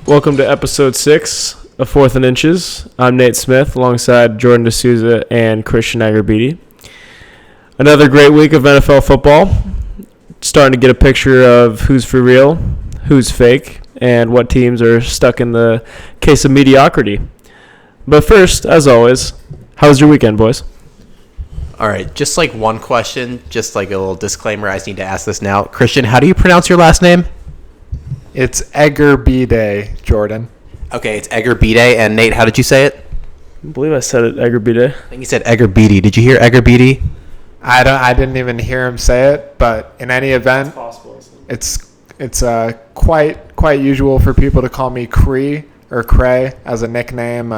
Welcome to episode 6 of 4th and Inches. I'm Nate Smith alongside Jordan D'Souza and Cristian Agarbidi. Another great week of NFL football. Starting to get a picture of who's for real, who's fake, and what teams are stuck in the case of mediocrity. But first, as always, how was your weekend, boys? All right, just like one question, just like a little disclaimer. I just need to ask this now. Cristian, how do you pronounce your last name? It's Agarbidi, Jordan. Okay, it's Agarbidi. And Nate, how did you say it? I believe I said it, Agarbidi. I think you said Agarbidi. Did you hear Agarbidi? I didn't even hear him say it, but in any event, it's quite usual for people to call me Cree or Cray as a nickname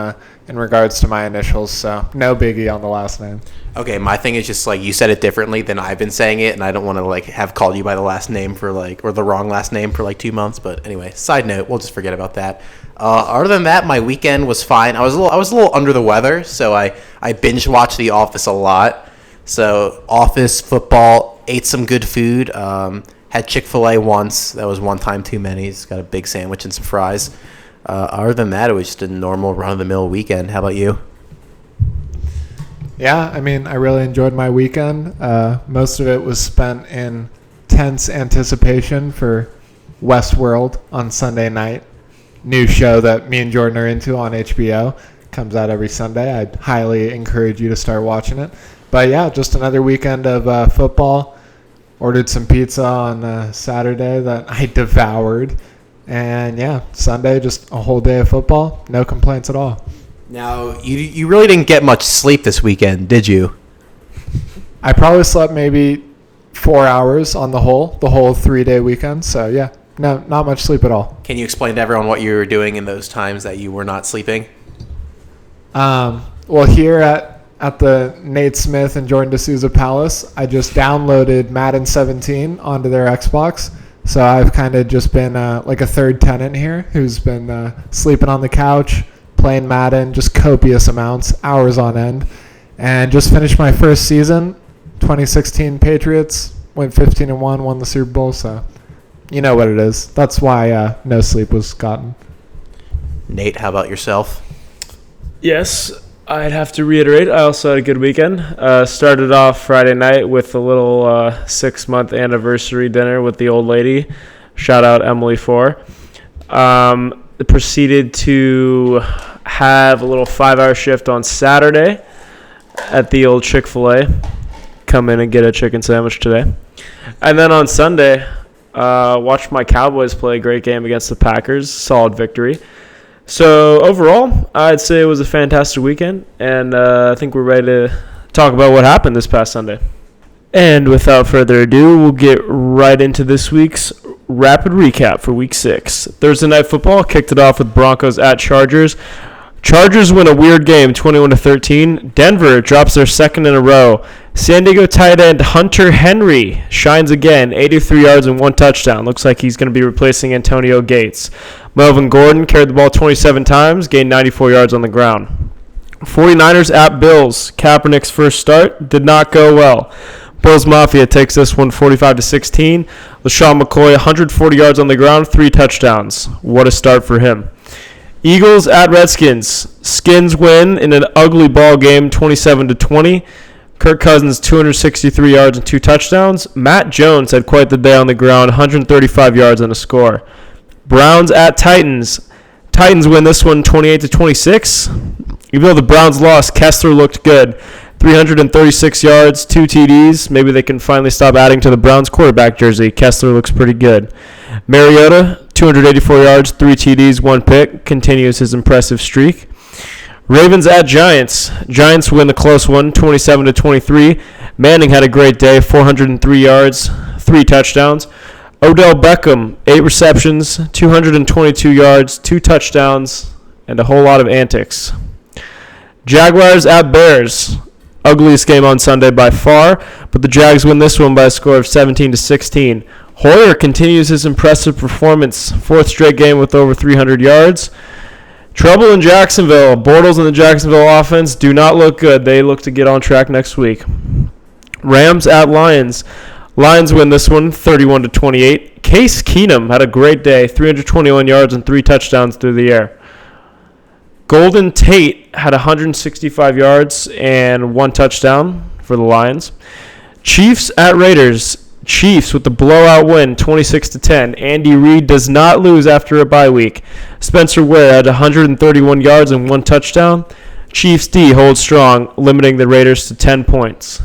in regards to my initials, so no biggie on the last name. Okay, my thing is just like you said it differently than I've been saying it, and I don't want to like have called you by the last name for like or the wrong last name for like 2 months. But anyway, side note, we'll just forget about that. Other than that, my weekend was fine. I was a little under the weather, so I binge watched The Office a lot. So Office, football, ate some good food. Had Chick-fil-A once. That was one time too many. Just got a big sandwich and some fries. Other than that, it was just a normal run-of-the-mill weekend. How about you? Yeah, I mean, I really enjoyed my weekend. Most of it was spent in tense anticipation for Westworld on Sunday night. New show that me and Jordan are into on HBO. Comes out every Sunday. I'd highly encourage you to start watching it. But yeah, just another weekend of football. Ordered some pizza on Saturday that I devoured. And yeah, Sunday, just a whole day of football. No complaints at all. Now, you really didn't get much sleep this weekend, did you? I probably slept maybe 4 hours on the whole 3-day weekend. So yeah, no, not much sleep at all. Can you explain to everyone what you were doing in those times that you were not sleeping? Well, here at the Nate Smith and Jordan D'Souza Palace, I just downloaded Madden 17 onto their Xbox. So I've kind of just been like a third tenant here who's been sleeping on the couch, playing Madden, just copious amounts, hours on end. And just finished my first season, 2016 Patriots, went 15-1, won the Super Bowl. So you know what it is. That's why no sleep was gotten. Nate, how about yourself? Yes, I'd have to reiterate, I also had a good weekend. Started off Friday night with a little 6-month anniversary dinner with the old lady. Shout out Emily for. Proceeded to have a little 5-hour shift on Saturday at the old Chick-fil-A. Come in and get a chicken sandwich today. And then on Sunday, watched my Cowboys play a great game against the Packers. Solid victory. So overall, I'd say it was a fantastic weekend, and I think we're ready to talk about what happened this past Sunday. And without further ado, we'll get right into this week's rapid recap for Week 6. Thursday Night Football kicked it off with Broncos at Chargers. Chargers win a weird game, 21-13. Denver drops their second in a row. San Diego tight end Hunter Henry shines again, 83 yards and 1 touchdown. Looks like he's going to be replacing Antonio Gates. Melvin Gordon carried the ball 27 times, gained 94 yards on the ground. 49ers at Bills. Kaepernick's first start did not go well. Bills Mafia takes this one 45-16. LaShawn McCoy, 140 yards on the ground, 3 touchdowns. What a start for him. Eagles at Redskins. Skins win in an ugly ball game, 27-20. Kirk Cousins, 263 yards and 2 touchdowns. Matt Jones had quite the day on the ground, 135 yards and a score. Browns at Titans. Titans win this one 28-26. Even though the Browns lost, Kessler looked good. 336 yards, 2 TDs. Maybe they can finally stop adding to the Browns quarterback jersey. Kessler looks pretty good. Mariota, 284 yards, 3 TDs, 1 pick. Continues his impressive streak. Ravens at Giants. Giants win the close one, 27-23. Manning had a great day, 403 yards, 3 touchdowns. Odell Beckham, 8 receptions, 222 yards, 2 touchdowns, and a whole lot of antics. Jaguars at Bears. Ugliest game on Sunday by far, but the Jags win this one by a score of 17-16. Hoyer continues his impressive performance, 4th straight game with over 300 yards. Trouble in Jacksonville. Bortles and the Jacksonville offense do not look good. They look to get on track next week. Rams at Lions. Lions win this one 31-28. Case Keenum had a great day, 321 yards and 3 touchdowns through the air. Golden Tate had 165 yards and 1 touchdown for the Lions. Chiefs at Raiders. Chiefs with the blowout win, 26-10. Andy Reid does not lose after a bye week. Spencer Ware had 131 yards and 1 touchdown. Chiefs D holds strong, limiting the Raiders to 10 points.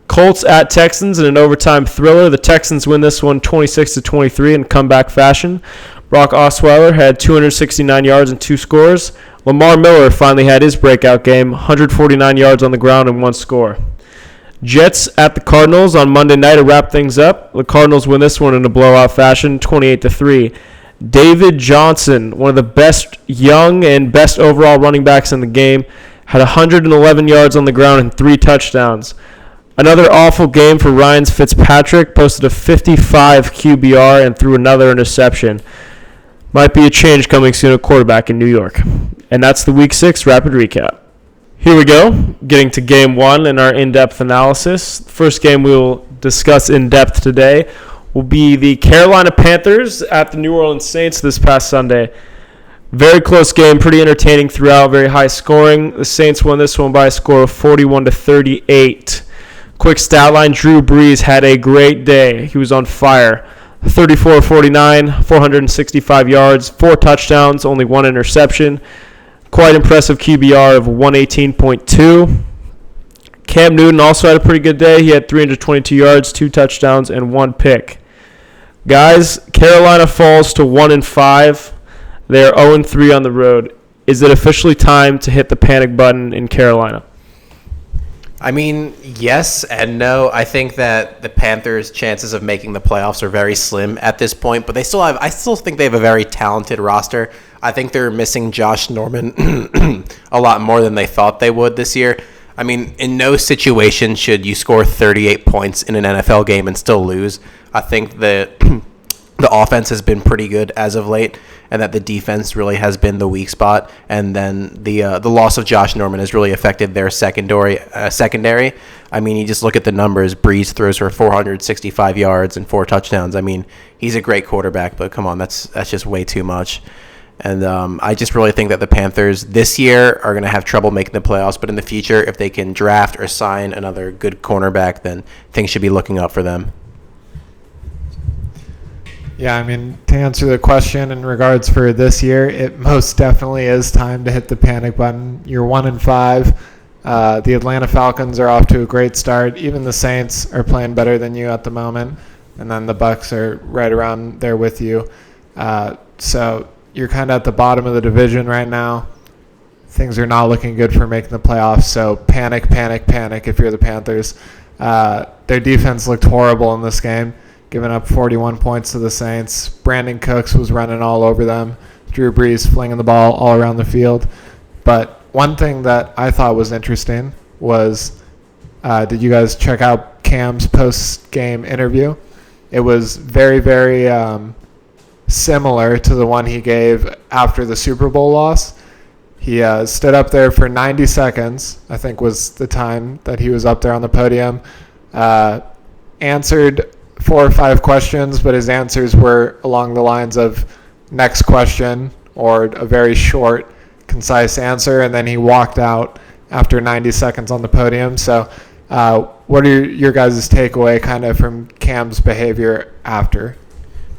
Colts at Texans in an overtime thriller. The Texans win this one 26-23 in comeback fashion. Brock Osweiler had 269 yards and 2 scores. Lamar Miller finally had his breakout game, 149 yards on the ground and 1 score. Jets at the Cardinals on Monday night to wrap things up. The Cardinals win this one in a blowout fashion, 28-3. David Johnson, one of the best young and best overall running backs in the game, had 111 yards on the ground and 3 touchdowns. Another awful game for Ryan Fitzpatrick, posted a 55 QBR and threw another interception. Might be a change coming soon at quarterback in New York. And that's the Week 6 Rapid Recap. Here we go, getting to Game 1 in our in-depth analysis. The first game we will discuss in-depth today will be the Carolina Panthers at the New Orleans Saints this past Sunday. Very close game, pretty entertaining throughout, very high scoring. The Saints won this one by a score of 41-38. Quick stat line, Drew Brees had a great day. He was on fire. 34-49, 465 yards, 4 touchdowns, only 1 interception. Quite impressive QBR of 118.2. Cam Newton also had a pretty good day. He had 322 yards, 2 touchdowns, and 1 pick. Guys, Carolina falls to 1-5. They are 0-3 on the road. Is it officially time to hit the panic button in Carolina? I mean, yes and no. I think that the Panthers' chances of making the playoffs are very slim at this point, but I still think they have a very talented roster. I think they're missing Josh Norman a lot more than they thought they would this year. I mean, in no situation should you score 38 points in an NFL game and still lose. I think that the offense has been pretty good as of late, and that the defense really has been the weak spot. And then the loss of Josh Norman has really affected their secondary. I mean, you just look at the numbers. Brees throws for 465 yards and 4 touchdowns. I mean, he's a great quarterback, but come on, that's just way too much. And I just really think that the Panthers this year are going to have trouble making the playoffs. But in the future, if they can draft or sign another good cornerback, then things should be looking up for them. Yeah, I mean, to answer the question in regards for this year, it most definitely is time to hit the panic button. You're 1-5. The Atlanta Falcons are off to a great start. Even the Saints are playing better than you at the moment. And then the Bucs are right around there with you. So you're kind of at the bottom of the division right now. Things are not looking good for making the playoffs. So panic if you're the Panthers. Their defense looked horrible in this game, giving up 41 points to the Saints. Brandon Cooks was running all over them. Drew Brees flinging the ball all around the field. But one thing that I thought was interesting was, did you guys check out Cam's post-game interview? It was very, very similar to the one he gave after the Super Bowl loss. He stood up there for 90 seconds, I think was the time that he was up there on the podium, answered 4 or 5 questions, but his answers were along the lines of next question or a very short, concise answer, and then he walked out after 90 seconds on the podium. So what are your guys' takeaway kind of from Cam's behavior after?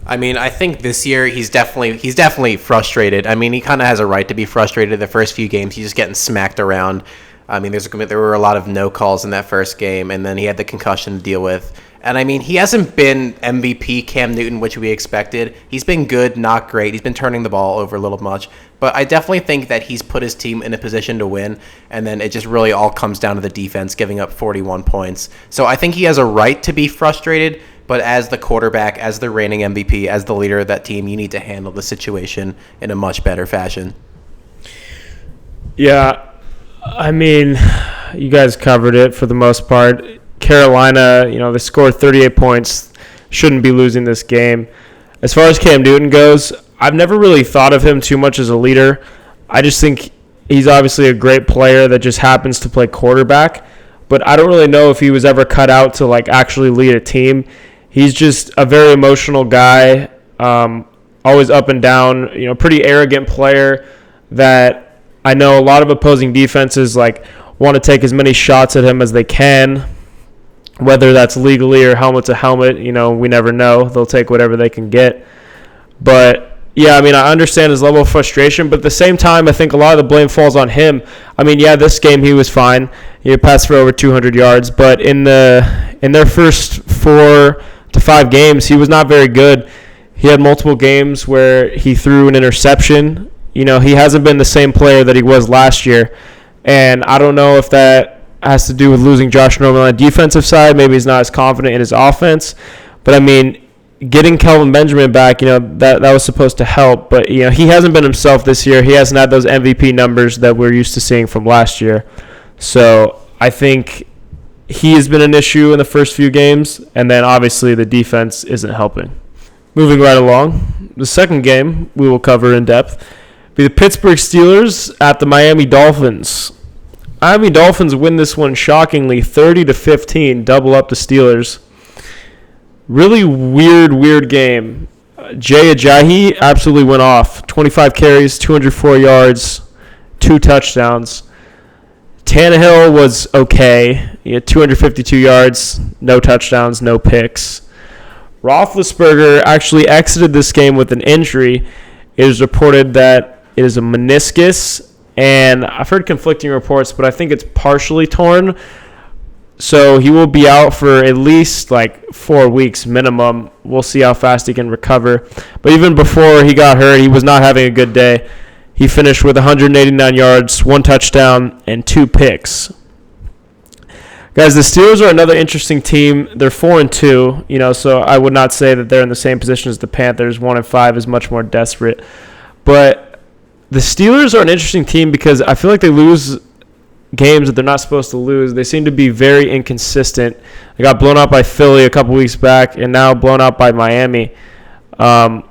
I mean, I think this year he's definitely frustrated. I mean, he kind of has a right to be frustrated. The first few games, he's just getting smacked around. I mean, there were a lot of no calls in that first game, and then he had the concussion to deal with. And, I mean, he hasn't been MVP Cam Newton, which we expected. He's been good, not great. He's been turning the ball over a little much. But I definitely think that he's put his team in a position to win, and then it just really all comes down to the defense giving up 41 points. So I think he has a right to be frustrated, but as the quarterback, as the reigning MVP, as the leader of that team, you need to handle the situation in a much better fashion. Yeah, I mean, you guys covered it for the most part. Carolina, they scored 38 points, shouldn't be losing this game. As far as Cam Newton goes, I've never really thought of him too much as a leader. I just think he's obviously a great player that just happens to play quarterback, but I don't really know if he was ever cut out to actually lead a team. He's just a very emotional guy, always up and down, pretty arrogant player that I know a lot of opposing defenses want to take as many shots at him as they can, whether that's legally or helmet to helmet. We never know. They'll take whatever they can get. But yeah, I understand his level of frustration, but at the same time, I think a lot of the blame falls on him. This game he was fine. He passed for over 200 yards, but in their first 4 to 5 games, he was not very good. He had multiple games where he threw an interception. He hasn't been the same player that he was last year, and I don't know if that has to do with losing Josh Norman on the defensive side. Maybe he's not as confident in his offense, but getting Kelvin Benjamin back, that was supposed to help. But, he hasn't been himself this year. He hasn't had those MVP numbers that we're used to seeing from last year. So I think he has been an issue in the first few games, and then obviously the defense isn't helping. Moving right along, the second game we will cover in depth be the Pittsburgh Steelers at the Miami Dolphins. Miami Dolphins win this one shockingly, 30-15, double up the Steelers. Really weird game. Jay Ajayi absolutely went off. 25 carries, 204 yards, 2 touchdowns. Tannehill was okay. He had 252 yards, no touchdowns, no picks. Roethlisberger actually exited this game with an injury. It is reported that it is a meniscus, and I've heard conflicting reports, but I think it's partially torn. So he will be out for at least 4 weeks minimum. We'll see how fast he can recover. But even before he got hurt, he was not having a good day. He finished with 189 yards, 1 touchdown, and 2 picks. Guys, the Steelers are another interesting team. They're 4-2, so I would not say that they're in the same position as the Panthers. 1-5 is much more desperate. But the Steelers are an interesting team because I feel like they lose games that they're not supposed to lose. They seem to be very inconsistent. They got blown out by Philly a couple weeks back and now blown out by Miami. Are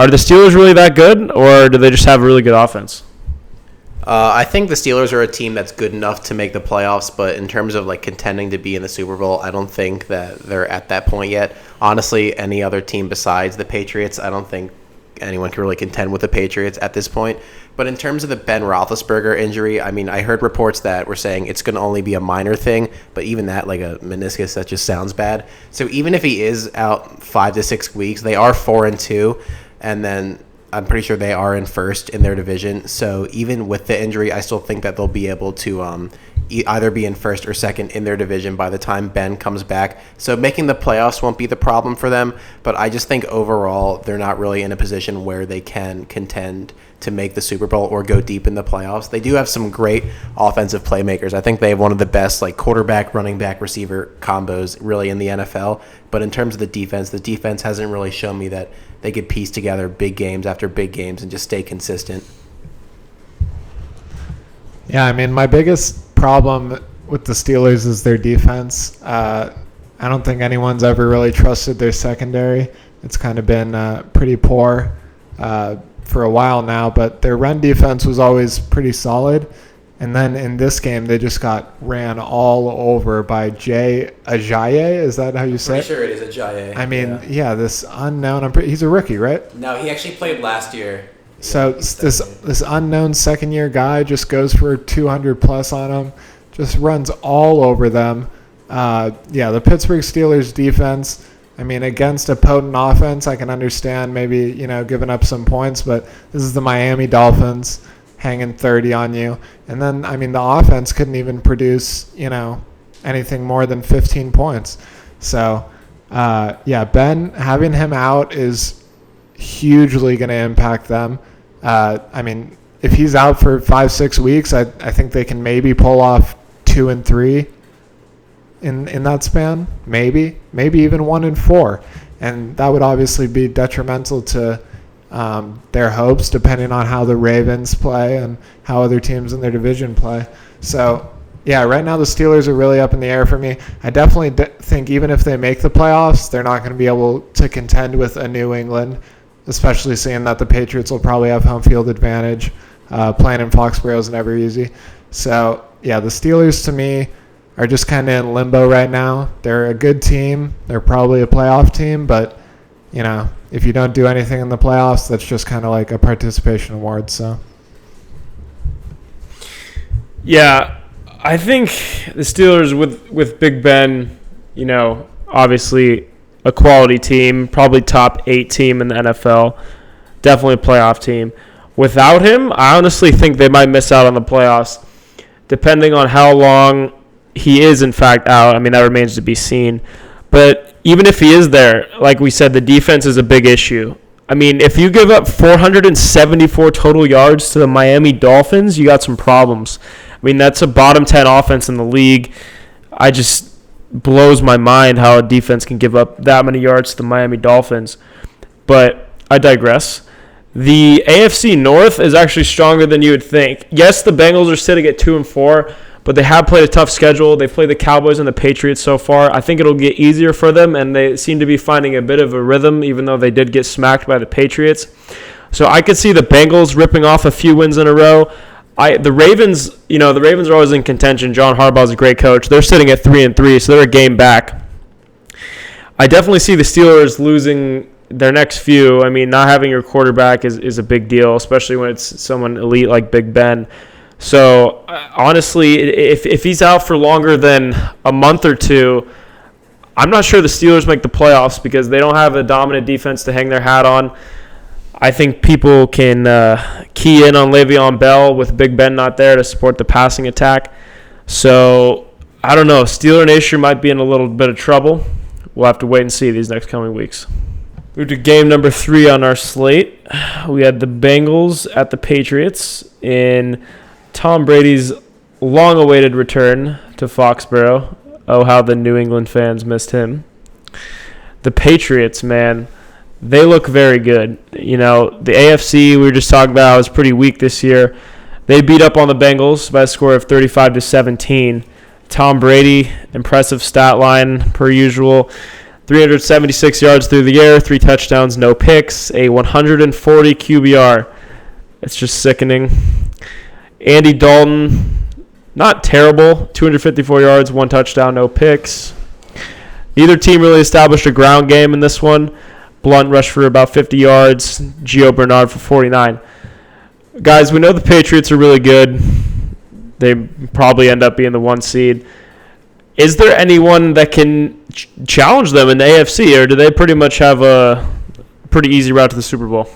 the Steelers really that good, or do they just have a really good offense? I think the Steelers are a team that's good enough to make the playoffs, but in terms of contending to be in the Super Bowl, I don't think that they're at that point yet. Honestly, any other team besides the Patriots, I don't think anyone can really contend with the Patriots at this point. But in terms of the Ben Roethlisberger injury, I heard reports that were saying it's going to only be a minor thing, but even that, a meniscus, that just sounds bad. So even if he is out 5 to 6 weeks, they are 4-2, and then I'm pretty sure they are in first in their division. So even with the injury, I still think that they'll be able to either be in first or second in their division by the time Ben comes back. So making the playoffs won't be the problem for them, but I just think overall they're not really in a position where they can contend to make the Super Bowl or go deep in the playoffs. They do have some great offensive playmakers. I think they have one of the best quarterback, running back, receiver combos really in the NFL. But in terms of the defense hasn't really shown me that they could piece together big games after big games and just stay consistent. Yeah, my biggest problem with the Steelers is their defense. I don't think anyone's ever really trusted their secondary. It's kind of been pretty poor for a while now, but their run defense was always pretty solid. And then in this game, they just got ran all over by Jay Ajayi. Is that how you say it? Pretty sure it is Ajayi. Yeah, this unknown. He's a rookie, right? No, he actually played last year. So this unknown second-year guy just goes for 200 plus on him, just runs all over them. The Pittsburgh Steelers defense, against a potent offense, I can understand maybe, giving up some points, but this is the Miami Dolphins hanging 30 on you. And then, the offense couldn't even produce, anything more than 15 points. So, Ben, having him out is hugely going to impact them. If he's out for 5-6 weeks, I think they can maybe pull off 2-3 in that span, maybe even 1-4, and that would obviously be detrimental to their hopes, depending on how the Ravens play and how other teams in their division play. So, right now the Steelers are really up in the air for me. I definitely think even if they make the playoffs, they're not going to be able to contend with a New England, especially seeing that the Patriots will probably have home field advantage. Playing in Foxborough is never easy. So, the Steelers to me are just kind of in limbo right now. They're a good team. They're probably a playoff team, but, if you don't do anything in the playoffs, that's just kind of like a participation award. So, yeah, I think the Steelers with Big Ben, obviously a quality team, probably top 8 team in the NFL, definitely a playoff team. Without him, I honestly think they might miss out on the playoffs, depending on how long he is, in fact, out. I mean, that remains to be seen. But even if he is there, like we said, the defense is a big issue. I mean, if you give up 474 total yards to the Miami Dolphins, you got some problems. I mean, that's a bottom 10 offense in the league. I just blows my mind how a defense can give up that many yards to the Miami Dolphins. But I digress. The AFC North is actually stronger than you would think. Yes, the Bengals are sitting at 2-4, but they have played a tough schedule. They've played the Cowboys and the Patriots so far. I think it'll get easier for them, and they seem to be finding a bit of a rhythm, even though they did get smacked by the Patriots. So I could see the Bengals ripping off a few wins in a row. The Ravens, the Ravens are always in contention. John Harbaugh's a great coach. They're sitting at 3-3, so they're a game back. I definitely see the Steelers losing their next few. I mean, not having your quarterback is a big deal, especially when it's someone elite like Big Ben. So, honestly, if he's out for longer than a month or two, I'm not sure the Steelers make the playoffs because they don't have a dominant defense to hang their hat on. I think people can key in on Le'Veon Bell with Big Ben not there to support the passing attack. So, I don't know. Steeler Nation might be in a little bit of trouble. We'll have to wait and see these next coming weeks. Move to game number 3 on our slate. We had the Bengals at the Patriots in Tom Brady's long-awaited return to Foxborough. Oh, how the New England fans missed him. The Patriots, man, they look very good. The AFC we were just talking about was pretty weak this year. They beat up on the Bengals by a score of 35-17. Tom Brady, impressive stat line per usual. 376 yards through the air, 3 touchdowns, no picks, a 140 QBR. It's just sickening. Andy Dalton, not terrible, 254 yards, 1 touchdown, no picks. Neither team really established a ground game in this one. Blunt rushed for about 50 yards, Gio Bernard for 49. Guys, we know the Patriots are really good. They probably end up being the 1 seed. Is there anyone that can challenge them in the AFC, or do they pretty much have a pretty easy route to the Super Bowl?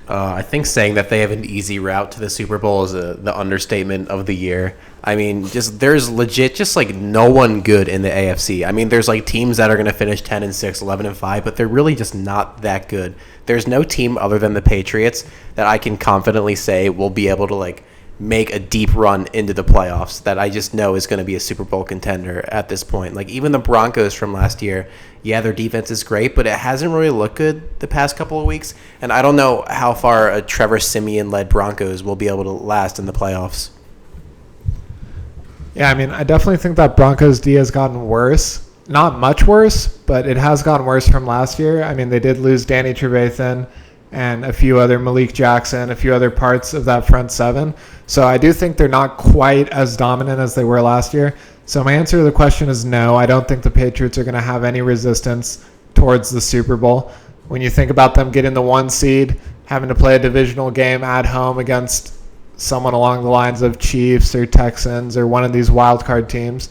I think saying that they have an easy route to the Super Bowl is the understatement of the year. I mean, there's legit just like no one good in the AFC. I mean, there's like teams that are going to finish 10-6, 11-5, but they're really just not that good. There's no team other than the Patriots that I can confidently say will be able to like make a deep run into the playoffs that I just know is going to be a Super Bowl contender at this point. Like even the Broncos from last year, yeah, their defense is great, but it hasn't really looked good the past couple of weeks. And I don't know how far a Trevor Siemian-led Broncos will be able to last in the playoffs. Yeah, I mean, I definitely think that Broncos D has gotten worse. Not much worse, but it has gotten worse from last year. I mean, they did lose Danny Trevathan and a few other Malik Jackson, a few other parts of that front 7. So I do think they're not quite as dominant as they were last year. So my answer to the question is no. I don't think the Patriots are going to have any resistance towards the Super Bowl. When you think about them getting the 1 seed, having to play a divisional game at home against someone along the lines of Chiefs or Texans or one of these wild card teams,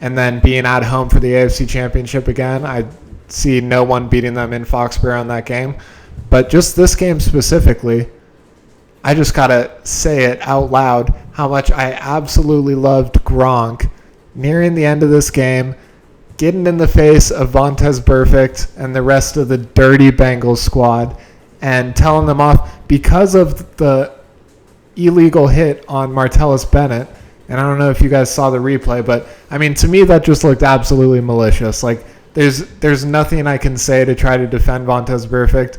and then being at home for the AFC Championship again, I see no one beating them in Foxborough in that game. But just this game specifically, I just got to say it out loud how much I absolutely loved Gronk nearing the end of this game, getting in the face of Vontaze Burfict and the rest of the dirty Bengals squad and telling them off because of the illegal hit on Martellus Bennett. And I don't know if you guys saw the replay, but I mean, to me, that just looked absolutely malicious. Like, there's nothing I can say to try to defend Vontaze Burfict.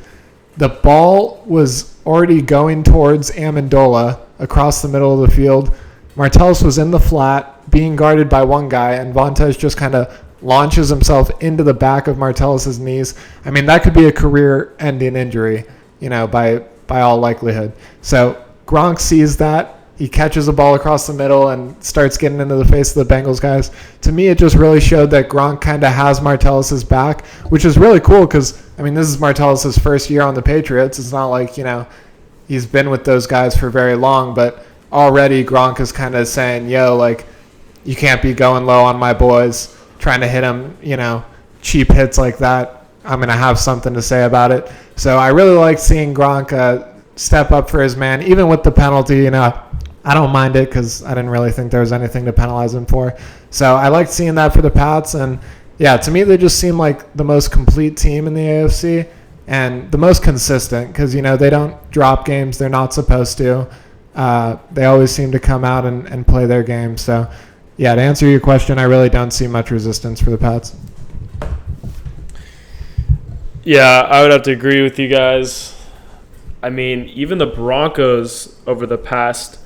The ball was already going towards Amendola across the middle of the field. Martellus was in the flat, being guarded by one guy, and Vontaze just kind of launches himself into the back of Martellus's knees. I mean, that could be a career-ending injury, by all likelihood. So Gronk sees that. he catches a ball across the middle and starts getting into the face of the Bengals guys. To me, it just really showed that Gronk kind of has Martellus' back, which is really cool because, I mean, this is Martellus' first year on the Patriots. It's not like, he's been with those guys for very long, but already Gronk is kind of saying, yo, like, you can't be going low on my boys, trying to hit them, cheap hits like that. I'm going to have something to say about it. So I really like seeing Gronk step up for his man, even with the penalty. I don't mind it because I didn't really think there was anything to penalize him for. So I liked seeing that for the Pats. And, yeah, to me, they just seem like the most complete team in the AFC and the most consistent because, they don't drop games. They're not supposed to. They always seem to come out and play their game. So, yeah, to answer your question, I really don't see much resistance for the Pats. Yeah, I would have to agree with you guys. I mean, even the Broncos over the past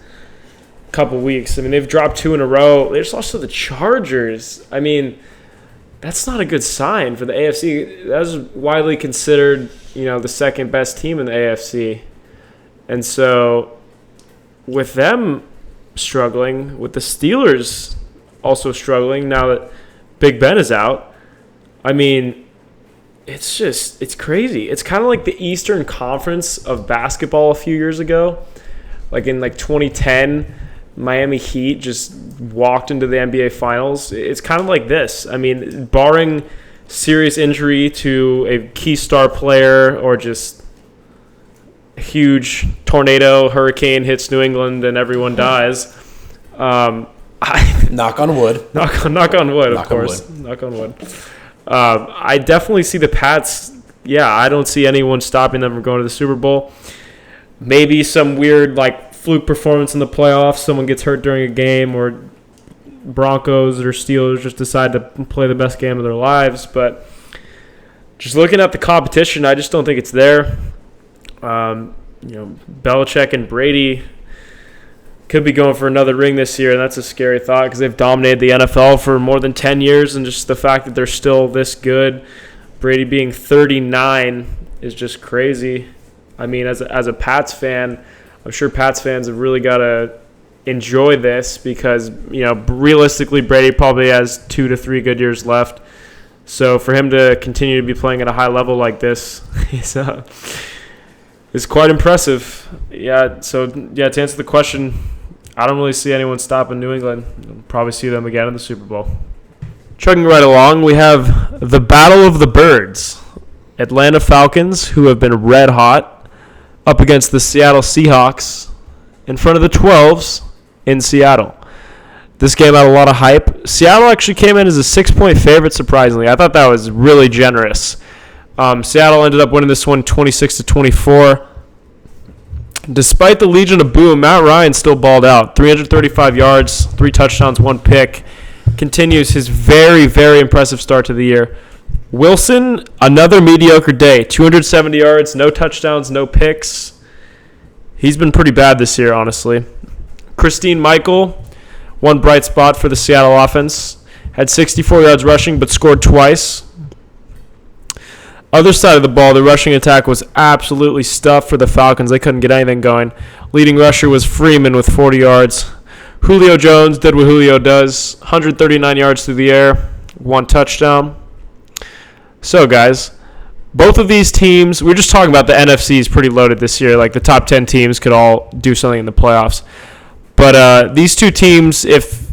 couple weeks, they've dropped 2 in a row. They just lost to the Chargers. I mean, that's not a good sign for the AFC. That was widely considered, the second best team in the AFC. And so with them struggling, with the Steelers also struggling now that Big Ben is out, it's crazy. It's kind of like the Eastern Conference of basketball a few years ago. Like in 2010, Miami Heat just walked into the NBA Finals. It's kind of like this. Barring serious injury to a key star player or just a huge tornado, hurricane hits New England and everyone dies. Knock on wood. Knock on wood, of course. Knock on wood. I definitely see the Pats. Yeah, I don't see anyone stopping them from going to the Super Bowl. Maybe some weird fluke performance in the playoffs. Someone gets hurt during a game, or Broncos or Steelers just decide to play the best game of their lives. But just looking at the competition, I just don't think it's there. Belichick and Brady could be going for another ring this year, and that's a scary thought because they've dominated the NFL for more than 10 years, and just the fact that they're still this good, Brady being 39 is just crazy. As a Pats fan, I'm sure Pats fans have really got to enjoy this because, realistically, Brady probably has 2 to 3 good years left. So for him to continue to be playing at a high level like this is quite impressive. Yeah, so, to answer the question, I don't really see anyone stopping New England. We'll probably see them again in the Super Bowl. Chugging right along, we have the Battle of the Birds. Atlanta Falcons, who have been red hot, up against the Seattle Seahawks in front of the 12s in Seattle. This game had a lot of hype. Seattle actually came in as a 6-point favorite, surprisingly. I thought that was really generous. Seattle ended up winning this one 26-24. Despite the Legion of Boom, Matt Ryan still balled out. 335 yards, 3 touchdowns, 1 pick. Continues his very, very impressive start to the year. Wilson, another mediocre day. 270 yards, no touchdowns, no picks. He's been pretty bad this year, honestly. Christine Michael, one bright spot for the Seattle offense. Had 64 yards rushing, but scored twice. Other side of the ball, the rushing attack was absolutely stuffed for the Falcons. They couldn't get anything going. Leading rusher was Freeman with 40 yards. Julio Jones did what Julio does. 139 yards through the air, 1 touchdown. So, guys, both of these teams, we're just talking about the NFC is pretty loaded this year. The top 10 teams could all do something in the playoffs. But these two teams, if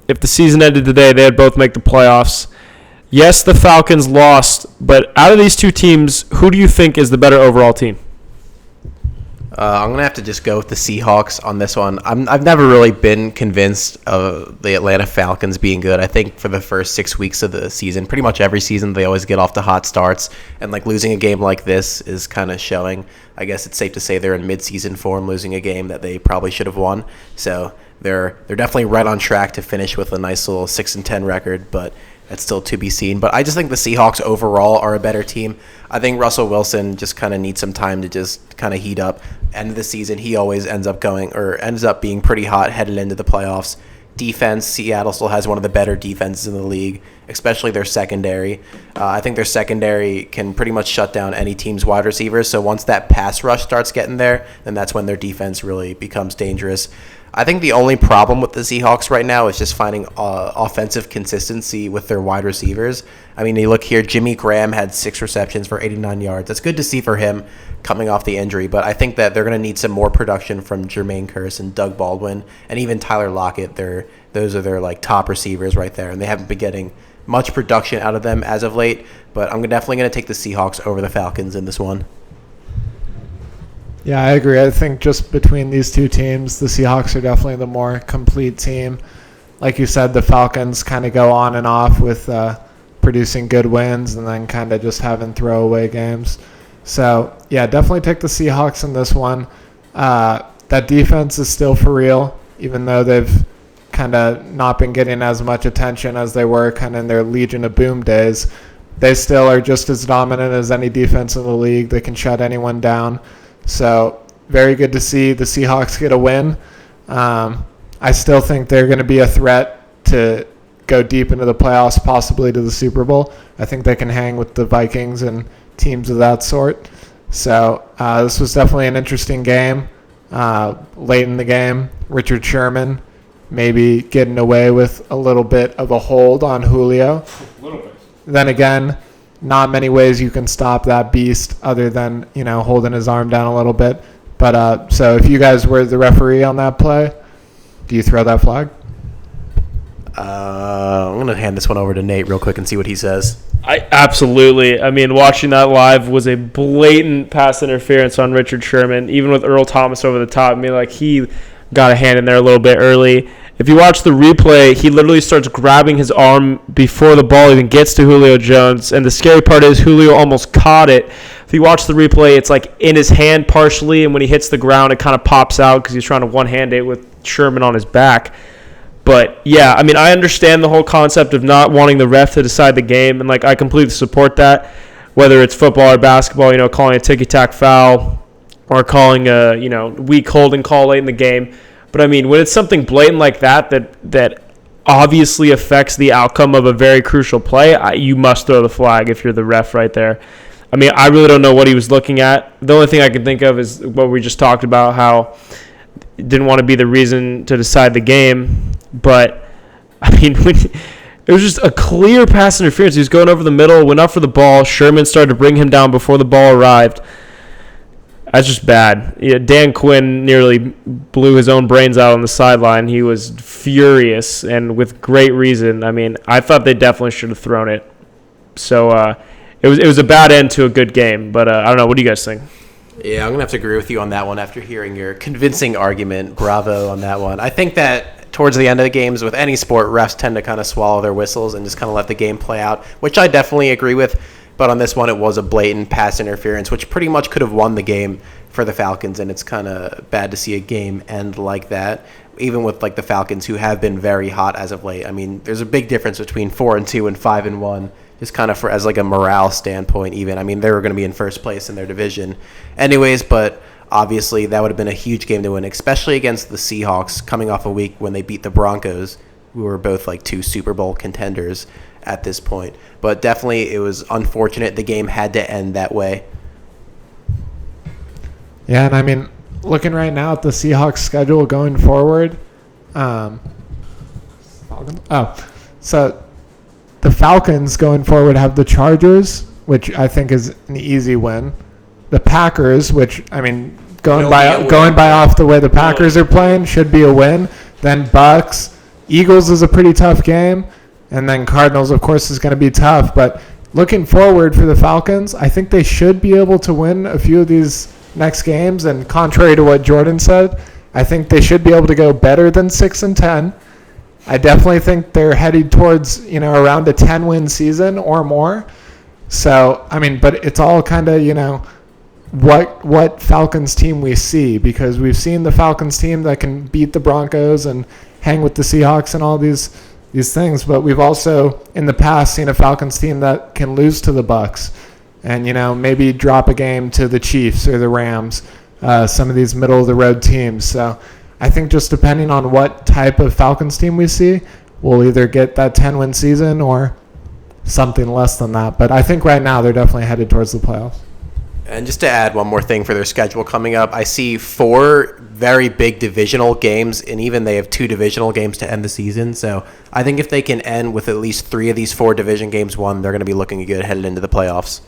the season ended today, they'd both make the playoffs. Yes, the Falcons lost, but out of these two teams, who do you think is the better overall team? I'm going to have to just go with the Seahawks on this one. I've never really been convinced of the Atlanta Falcons being good. I think for the first 6 weeks of the season, pretty much every season, they always get off to hot starts. And losing a game like this is kind of showing. I guess it's safe to say they're in mid-season form, losing a game that they probably should have won. So they're definitely right on track to finish with a nice little 6-10 record, but that's still to be seen. But I just think the Seahawks overall are a better team. I think Russell Wilson just kind of needs some time to just kind of heat up. End of the season, he always ends up being pretty hot headed into the playoffs. Defense, Seattle still has one of the better defenses in the league. especially their secondary. I think their secondary can pretty much shut down any team's wide receivers. So once that pass rush starts getting there, then that's when their defense really becomes dangerous. I think the only problem with the Seahawks right now is just finding offensive consistency with their wide receivers. I mean, you look here, Jimmy Graham had 6 receptions for 89 yards. That's good to see for him coming off the injury, but I think that they're going to need some more production from Jermaine Kearse and Doug Baldwin, and even Tyler Lockett. Those are their top receivers right there, and they haven't been getting much production out of them as of late, but I'm definitely going to take the Seahawks over the Falcons in this one. Yeah, I agree. I think just between these two teams, the Seahawks are definitely the more complete team. Like you said, the Falcons kind of go on and off with producing good wins and then kind of just having throwaway games. So, yeah, definitely take the Seahawks in this one. That defense is still for real, even though they've kind of not been getting as much attention as they were kind of in their Legion of Boom days. They still are just as dominant as any defense in the league. They can shut anyone down. So very good to see the Seahawks get a win. I still think they're going to be a threat to go deep into the playoffs, possibly to the Super Bowl. I think they can hang with the Vikings and teams of that sort. So this was definitely an interesting game. Late in the game, Richard Sherman maybe getting away with a little bit of a hold on Julio. A little bit. Then again, not many ways you can stop that beast other than, holding his arm down a little bit. But so if you guys were the referee on that play, do you throw that flag? I'm going to hand this one over to Nate real quick and see what he says. Absolutely. I mean, watching that live was a blatant pass interference on Richard Sherman, even with Earl Thomas over the top. I mean, he got a hand in there a little bit early. If you watch the replay, he literally starts grabbing his arm before the ball even gets to Julio Jones. And the scary part is Julio almost caught it. If you watch the replay, it's in his hand partially, and when he hits the ground, it kind of pops out because he's trying to one-hand it with Sherman on his back. But, yeah, I mean, I understand the whole concept of not wanting the ref to decide the game, and, I completely support that, whether it's football or basketball, calling a ticky-tack foul or calling a, weak holding call late in the game. But, I mean, when it's something blatant like that obviously affects the outcome of a very crucial play, you must throw the flag if you're the ref right there. I mean, I really don't know what he was looking at. The only thing I can think of is what we just talked about, how it didn't want to be the reason to decide the game. But, I mean, it was just a clear pass interference. He was going over the middle, went up for the ball. Sherman started to bring him down before the ball arrived. That's just bad. Yeah, Dan Quinn nearly blew his own brains out on the sideline. He was furious, and with great reason. I mean, I thought they definitely should have thrown it. So it was a bad end to a good game. But I don't know. What do you guys think? Yeah, I'm going to have to agree with you on that one after hearing your convincing argument. Bravo on that one. I think that towards the end of the games with any sport, refs tend to kind of swallow their whistles and just kind of let the game play out, which I definitely agree with. But on this one, it was a blatant pass interference, which pretty much could have won the game for the Falcons, and it's kind of bad to see a game end like that, even with the Falcons, who have been very hot as of late. I mean, there's a big difference between 4-2 and 5-1, just kind of as a morale standpoint even. I mean, they were going to be in first place in their division anyways, but obviously that would have been a huge game to win, especially against the Seahawks coming off a week when they beat the Broncos, who were both 2 Super Bowl contenders at this point. But definitely it was unfortunate the game had to end that way. Yeah, and I mean, looking right now at the Seahawks schedule going forward, so the Falcons going forward have the Chargers, which I think is an easy win. The Packers, which, I mean, going by off the way the Packers are playing, should be a win. Then Bucks, Eagles is a pretty tough game. And then Cardinals, of course, is going to be tough. But looking forward for the Falcons, I think they should be able to win a few of these next games. And contrary to what Jordan said, I think they should be able to go better than 6-10. I definitely think they're headed towards, around a 10-win season or more. So, I mean, but it's all kind of, what Falcons team we see, because we've seen the Falcons team that can beat the Broncos and hang with the Seahawks and all these things, but we've also in the past seen a Falcons team that can lose to the Bucks and maybe drop a game to the Chiefs or the Rams, some of these middle of the road teams. So I think just depending on what type of Falcons team we see, we'll either get that 10-win season or something less than that. But I think right now they're definitely headed towards the playoffs. And just to add one more thing for their schedule coming up, I see 4 very big divisional games, and even they have 2 divisional games to end the season. So I think if they can end with at least 3 of these 4 division games won, they're going to be looking good headed into the playoffs.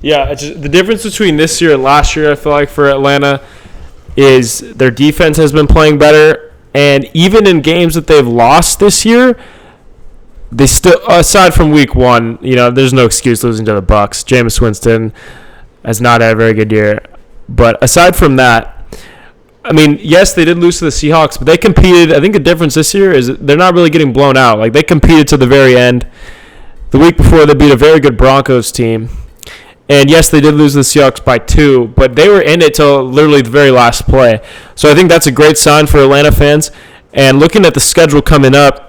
Yeah, the difference between this year and last year, I feel like, for Atlanta is their defense has been playing better. And even in games that they've lost this year, they still, aside from week 1, there's no excuse losing to the Bucs. Jameis Winston has not had a very good year. But aside from that, I mean, yes, they did lose to the Seahawks, but they competed. I think the difference this year is they're not really getting blown out. Like, they competed to the very end. The week before, they beat a very good Broncos team. And, yes, they did lose to the Seahawks by 2, but they were in it till literally the very last play. So I think that's a great sign for Atlanta fans. And looking at the schedule coming up,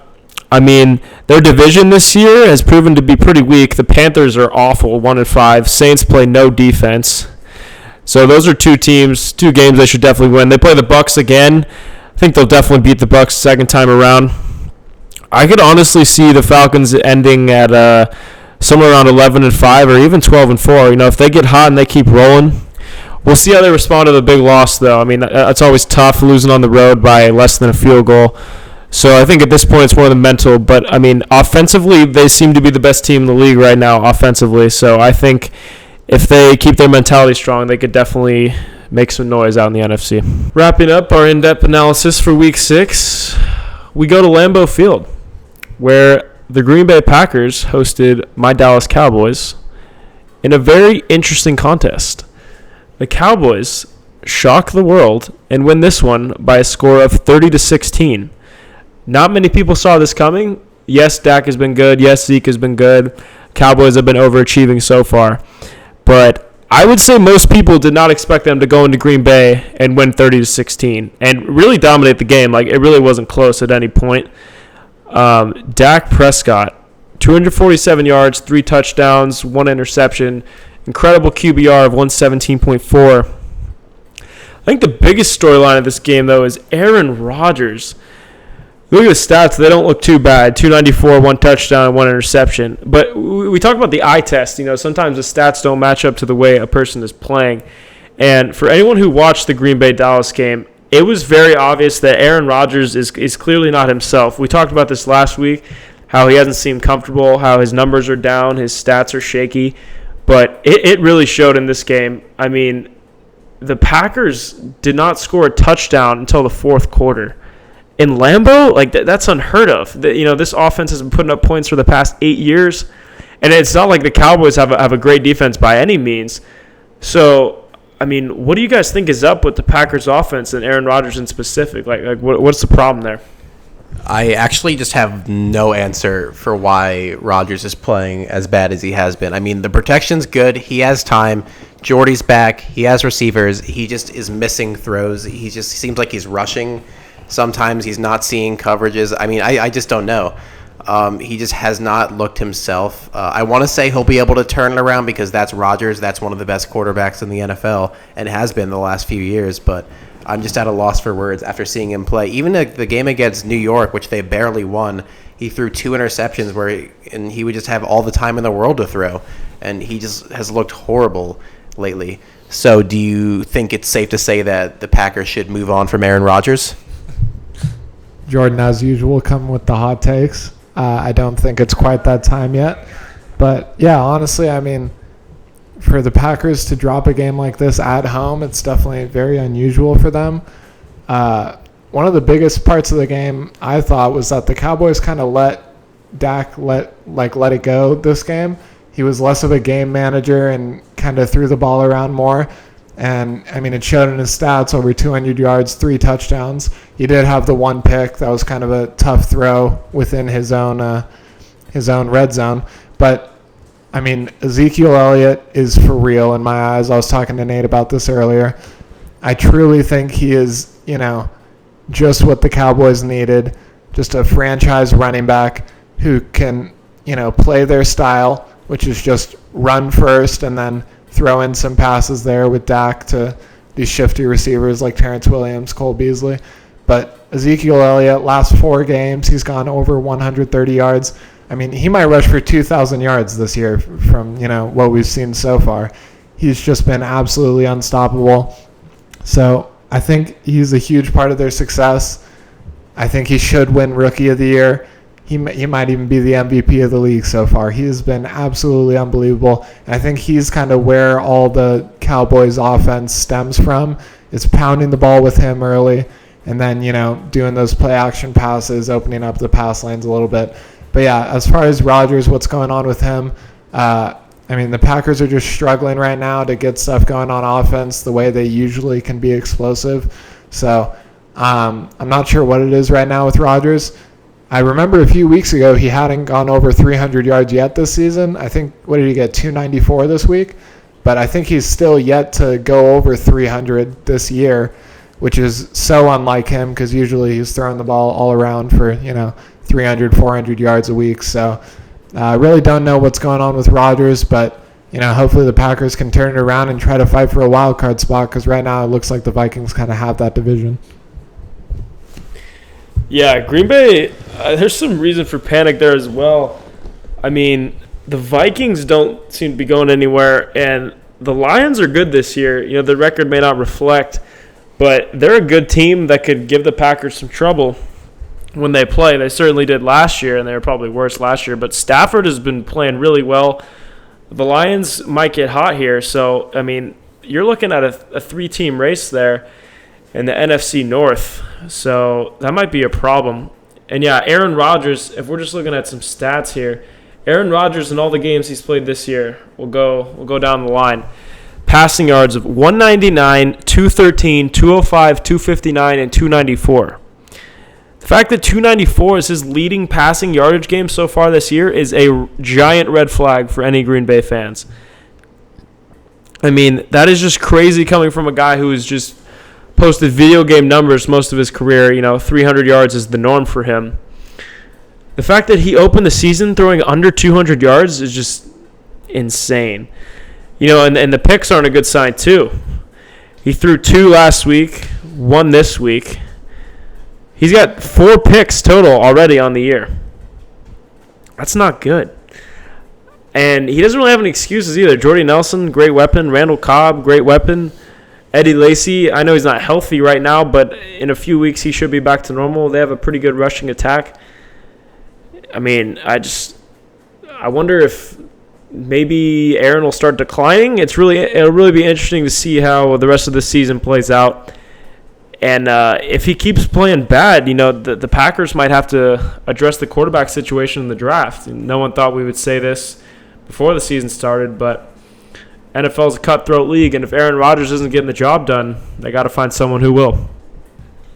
I mean, their division this year has proven to be pretty weak. The Panthers are awful, 1-5. Saints play no defense. So those are 2 games they should definitely win. They play the Bucs again. I think they'll definitely beat the Bucs second time around. I could honestly see the Falcons ending at somewhere around 11-5 or even 12-4. If they get hot and they keep rolling, we'll see how they respond to the big loss, though. I mean, it's always tough losing on the road by less than a field goal. So I think at this point it's more than mental. But, I mean, offensively, they seem to be the best team in the league right now offensively. So I think if they keep their mentality strong, they could definitely make some noise out in the NFC. Wrapping up our in-depth analysis for Week 6, we go to Lambeau Field, where the Green Bay Packers hosted my Dallas Cowboys in a very interesting contest. The Cowboys shock the world and win this one by a score of 30-16. Not many people saw this coming. Yes, Dak has been good. Yes, Zeke has been good. Cowboys have been overachieving so far. But I would say most people did not expect them to go into Green Bay and win 30-16 and really dominate the game. Like, it really wasn't close at any point. Dak Prescott, 247 yards, 3 touchdowns, 1 interception, incredible QBR of 117.4. I think the biggest storyline of this game, though, is Aaron Rodgers. Look at the stats. They don't look too bad. 294, 1 touchdown, 1 interception. But we talk about the eye test. Sometimes the stats don't match up to the way a person is playing. And for anyone who watched the Green Bay-Dallas game, it was very obvious that Aaron Rodgers is clearly not himself. We talked about this last week, how he hasn't seemed comfortable, how his numbers are down, his stats are shaky. But it really showed in this game. I mean, the Packers did not score a touchdown until the 4th quarter. In Lambeau, like that's unheard of. This offense has been putting up points for the past 8 years, and it's not like the Cowboys have a great defense by any means. So, I mean, what do you guys think is up with the Packers' offense and Aaron Rodgers in specific? Like what's the problem there? I actually just have no answer for why Rodgers is playing as bad as he has been. I mean, the protection's good. He has time. Jordy's back. He has receivers. He just is missing throws. He just seems like he's rushing. Sometimes he's not seeing coverages. I mean, I just don't know. He just has not looked himself. I want to say he'll be able to turn it around because that's Rodgers. That's one of the best quarterbacks in the NFL and has been the last few years. But I'm just at a loss for words after seeing him play. Even the game against New York, which they barely won, he threw 2 interceptions and he would just have all the time in the world to throw. And he just has looked horrible lately. So do you think it's safe to say that the Packers should move on from Aaron Rodgers? Jordan, as usual, coming with the hot takes. I don't think it's quite that time yet. But, yeah, honestly, I mean, for the Packers to drop a game like this at home, it's definitely very unusual for them. One of the biggest parts of the game, I thought, was that the Cowboys kind of let Dak let it go this game. He was less of a game manager and kind of threw the ball around more. And, I mean, it showed in his stats, over 200 yards, 3 touchdowns. He did have the 1 pick. That was kind of a tough throw within his own red zone. But, I mean, Ezekiel Elliott is for real in my eyes. I was talking to Nate about this earlier. I truly think he is, just what the Cowboys needed, just a franchise running back who can, play their style, which is just run first and then throw in some passes there with Dak to these shifty receivers like Terrence Williams, Cole Beasley. But Ezekiel Elliott, last 4 games, he's gone over 130 yards. I mean, he might rush for 2,000 yards this year from, what we've seen so far. He's just been absolutely unstoppable. So I think he's a huge part of their success. I think he should win Rookie of the Year. He might even be the MVP of the league so far. He has been absolutely unbelievable. And I think he's kind of where all the Cowboys offense stems from. It's pounding the ball with him early and then, doing those play action passes, opening up the pass lanes a little bit. But yeah, as far as Rodgers, what's going on with him, the Packers are just struggling right now to get stuff going on offense the way they usually can be explosive. So I'm not sure what it is right now with Rodgers. I remember a few weeks ago he hadn't gone over 300 yards yet this season. I think, what did he get, 294 this week? But I think he's still yet to go over 300 this year, which is so unlike him because usually he's throwing the ball all around for, 300, 400 yards a week. So I really don't know what's going on with Rodgers, but, hopefully the Packers can turn it around and try to fight for a wild card spot because right now it looks like the Vikings kind of have that division. Yeah, Green Bay, there's some reason for panic there as well. I mean, the Vikings don't seem to be going anywhere, and the Lions are good this year. The record may not reflect, but they're a good team that could give the Packers some trouble when they play. They certainly did last year, and they were probably worse last year, but Stafford has been playing really well. The Lions might get hot here, so, you're looking at a three-team race there in the NFC North, so that might be a problem. And yeah, Aaron Rodgers, if we're just looking at some stats here, Aaron Rodgers in all the games he's played this year, we'll go down the line. Passing yards of 199, 213, 205, 259, and 294. The fact that 294 is his leading passing yardage game so far this year is a giant red flag for any Green Bay fans. That is just crazy coming from a guy who is just posted video game numbers most of his career. 300 yards is the norm for him. The fact that he opened the season throwing under 200 yards is just insane. And the picks aren't a good sign too. He threw 2 last week, 1 this week. He's got 4 picks total already on the year. That's not good. And he doesn't really have any excuses either. Jordy Nelson, great weapon. Randall Cobb, great weapon. Eddie Lacy, I know he's not healthy right now, but in a few weeks he should be back to normal. They have a pretty good rushing attack. I wonder if maybe Aaron will start declining. It'll really be interesting to see how the rest of the season plays out. And if he keeps playing bad, the Packers might have to address the quarterback situation in the draft. No one thought we would say this before the season started, but NFL's a cutthroat league, and if Aaron Rodgers isn't getting the job done, they got to find someone who will.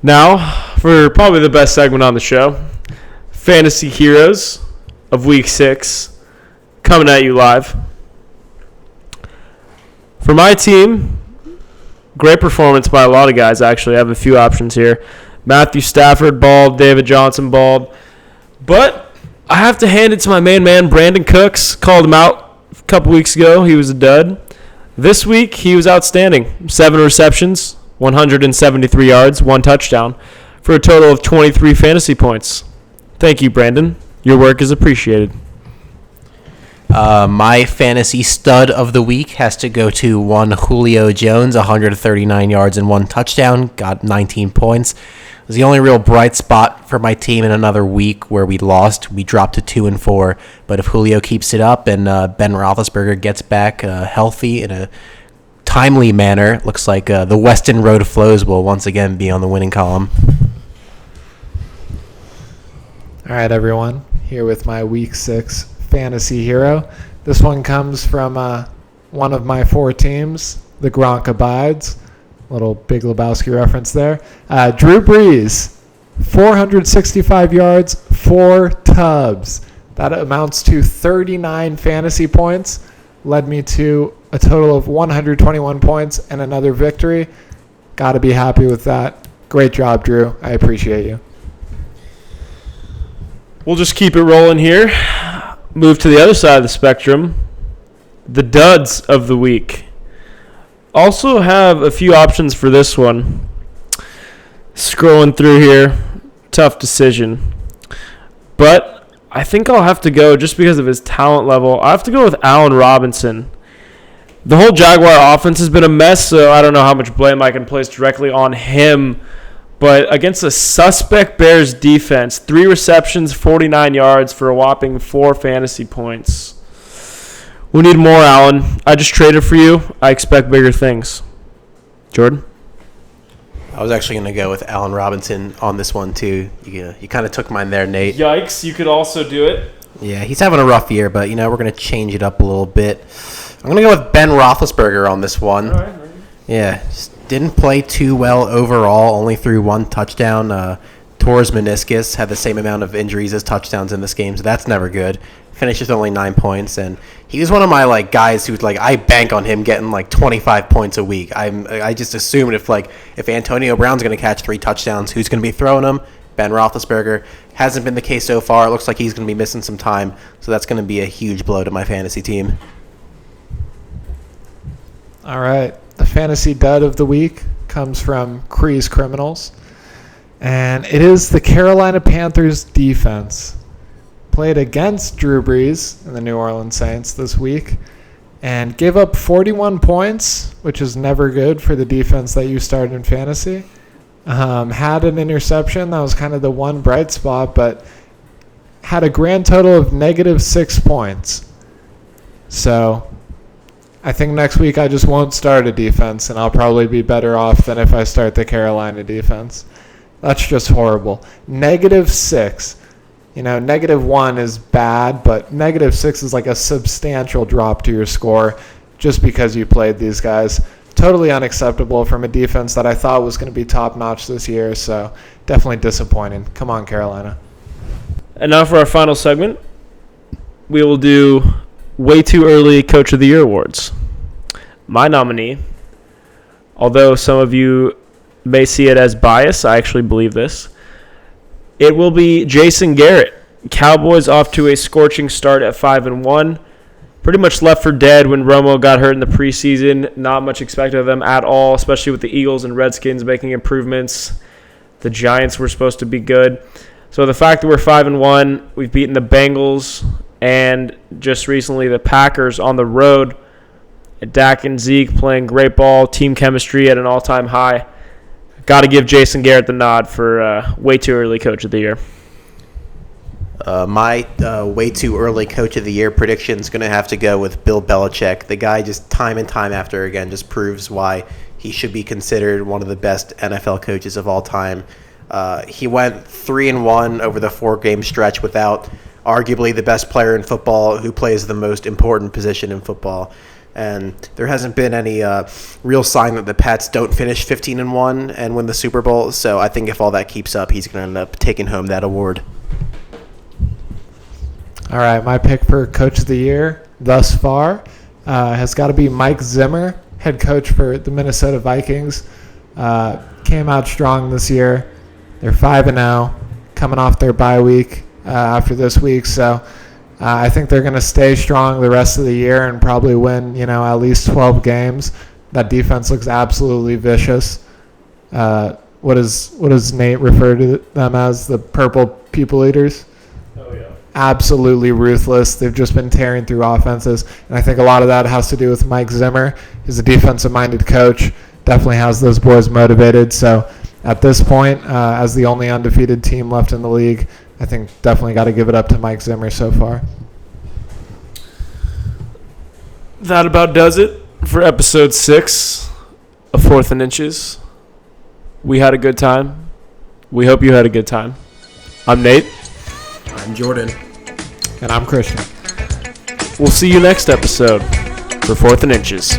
Now, for probably the best segment on the show, Fantasy Heroes of Week 6, coming at you live. For my team, great performance by a lot of guys, actually. I have a few options here. Matthew Stafford, bald. David Johnson, bald. But I have to hand it to my main man, Brandon Cooks. Called him out a couple weeks ago. He was a dud. This week, he was outstanding. 7 receptions, 173 yards, 1 touchdown, for a total of 23 fantasy points. Thank you, Brandon. Your work is appreciated. My fantasy stud of the week has to go to one Julio Jones, 139 yards and 1 touchdown, got 19 points. It was the only real bright spot for my team in another week where we lost. We dropped to 2-4, but if Julio keeps it up and Ben Roethlisberger gets back healthy in a timely manner, looks like the Weston Road Flows will once again be on the winning column. All right, everyone, here with my Week 6 fantasy hero. This one comes from one of my 4 teams, the Gronk Abides. Little Big Lebowski reference there. Drew Brees, 465 yards, 4 tubs. That amounts to 39 fantasy points. Led me to a total of 121 points and another victory. Got to be happy with that. Great job, Drew. I appreciate you. We'll just keep it rolling here. Move to the other side of the spectrum. The duds of the week. Also have a few options for this one. Scrolling through here. Tough decision. But I think I'll have to go, just because of his talent level, I have to go with Allen Robinson. The whole Jaguar offense has been a mess, so I don't know how much blame I can place directly on him. But against a suspect Bears defense, 3 receptions, 49 yards for a whopping 4 fantasy points. We need more, Allen. I just traded for you. I expect bigger things. Jordan? I was actually going to go with Allen Robinson on this one, too. You kind of took mine there, Nate. Yikes, you could also do it. Yeah, he's having a rough year, but, we're going to change it up a little bit. I'm going to go with Ben Roethlisberger on this one. All right. Yeah, just didn't play too well overall, only threw 1 touchdown. Tore his meniscus, had the same amount of injuries as touchdowns in this game, so that's never good. Finished with only 9 points, and he was one of my guys who's I bank on him getting 25 points a week. I just assumed if Antonio Brown's going to catch 3 touchdowns, who's going to be throwing them? Ben Roethlisberger. Hasn't been the case so far. It looks like he's going to be missing some time, so that's going to be a huge blow to my fantasy team. All right. The fantasy dud of the week comes from Cree's Criminals, and it is the Carolina Panthers defense. Played against Drew Brees and the New Orleans Saints this week and gave up 41 points, which is never good for the defense that you started in fantasy. Had an interception. That was kind of the one bright spot, but had a grand total of -6 points. So I think next week I just won't start a defense, and I'll probably be better off than if I start the Carolina defense. That's just horrible. -6. -1 is bad, but -6 is a substantial drop to your score just because you played these guys. Totally unacceptable from a defense that I thought was going to be top-notch this year, so definitely disappointing. Come on, Carolina. And now for our final segment, we will do way too early Coach of the Year awards. My nominee, although some of you may see it as bias, I actually believe this, it will be Jason Garrett. Cowboys off to a scorching start at 5-1. Pretty much left for dead when Romo got hurt in the preseason. Not much expected of them at all, especially with the Eagles and Redskins making improvements. The Giants were supposed to be good. So the fact that we're 5-1, we've beaten the Bengals and just recently the Packers on the road. Dak and Zeke playing great ball, team chemistry at an all-time high. Got to give Jason Garrett the nod for way too early Coach of the Year. My way too early Coach of the Year prediction is going to have to go with Bill Belichick. The guy just time and time after again just proves why he should be considered one of the best NFL coaches of all time. He went 3-1 over the 4-game stretch without arguably the best player in football who plays the most important position in football. And there hasn't been any real sign that the Pats don't finish 15-1 and win the Super Bowl. So I think if all that keeps up, he's going to end up taking home that award. All right, my pick for Coach of the Year thus far has got to be Mike Zimmer, head coach for the Minnesota Vikings. Came out strong this year. They're 5-0, coming off their bye week after this week. So I think they're going to stay strong the rest of the year and probably win, at least 12 games. That defense looks absolutely vicious. What does Nate refer to them as? The purple people eaters? Oh, yeah. Absolutely ruthless. They've just been tearing through offenses. And I think a lot of that has to do with Mike Zimmer. He's a defensive-minded coach. Definitely has those boys motivated. So at this point, as the only undefeated team left in the league, I think definitely got to give it up to Mike Zimmer so far. That about does it for episode 6 of 4th and Inches. We had a good time. We hope you had a good time. I'm Nate. I'm Jordan. And I'm Cristian. We'll see you next episode for 4th and Inches.